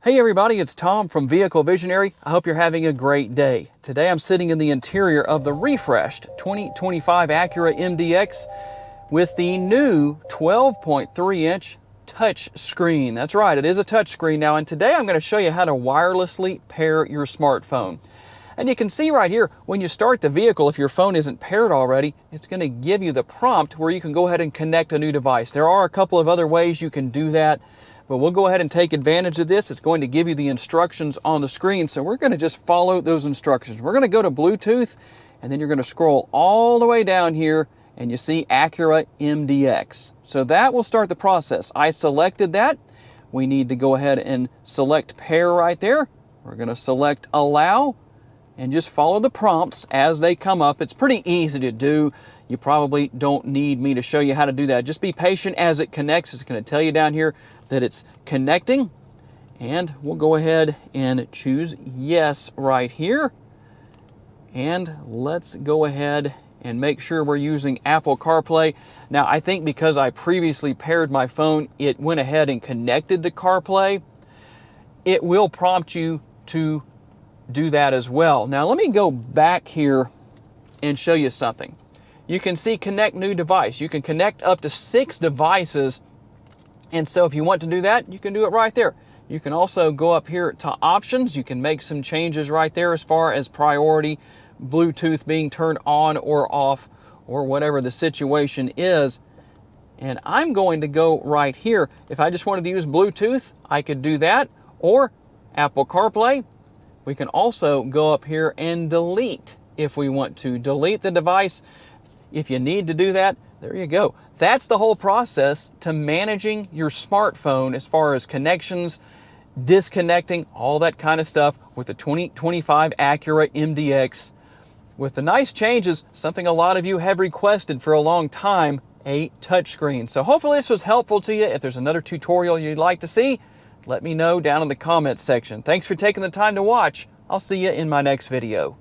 Hey everybody, it's Tom from Vehicle Visionary. I hope you're having a great day. Today I'm sitting in the interior of the refreshed 2025 Acura MDX with the new 12.3-inch touch screen. That's right, it is a touch screen now, and today I'm going to show you how to wirelessly pair your smartphone. And you can see right here, when you start the vehicle, if your phone isn't paired already, it's going to give you the prompt where you can go ahead and connect a new device. There are a couple of other ways you can do that, but we'll go ahead and take advantage of this. It's going to give you the instructions on the screen, so we're going to just follow those instructions. We're going to go to Bluetooth, and then you're going to scroll all the way down here, and you see Acura MDX. So that will start the process. I selected that. We need to go ahead and select pair right there. We're going to select allow, and just follow the prompts as they come up. It's pretty easy to do. You probably don't need me to show you how to do that. Just be patient as it connects. It's going to tell you down here that it's connecting, and we'll go ahead and choose yes right here. And let's go ahead and make sure we're using Apple CarPlay. Now, I think because I previously paired my phone, it went ahead and connected to CarPlay. It will prompt you to do that as well. Now let me go back here and show you something. You can see connect new device. You can connect up to 6 devices, and so if you want to do that, you can do it right there. You can also go up here to options. You can make some changes right there as far as priority, Bluetooth being turned on or off, or whatever the situation is. And I'm going to go right here. If I just wanted to use Bluetooth, I could do that, or Apple CarPlay. We can also go up here and delete if we want to. Delete the device. If you need to do that, there you go. That's the whole process to managing your smartphone as far as connections, disconnecting, all that kind of stuff with the 2025 Acura MDX. With the nice changes, something a lot of you have requested for a long time, a touchscreen. So hopefully this was helpful to you. If there's another tutorial you'd like to see, let me know down in the comments section. Thanks for taking the time to watch. I'll see you in my next video.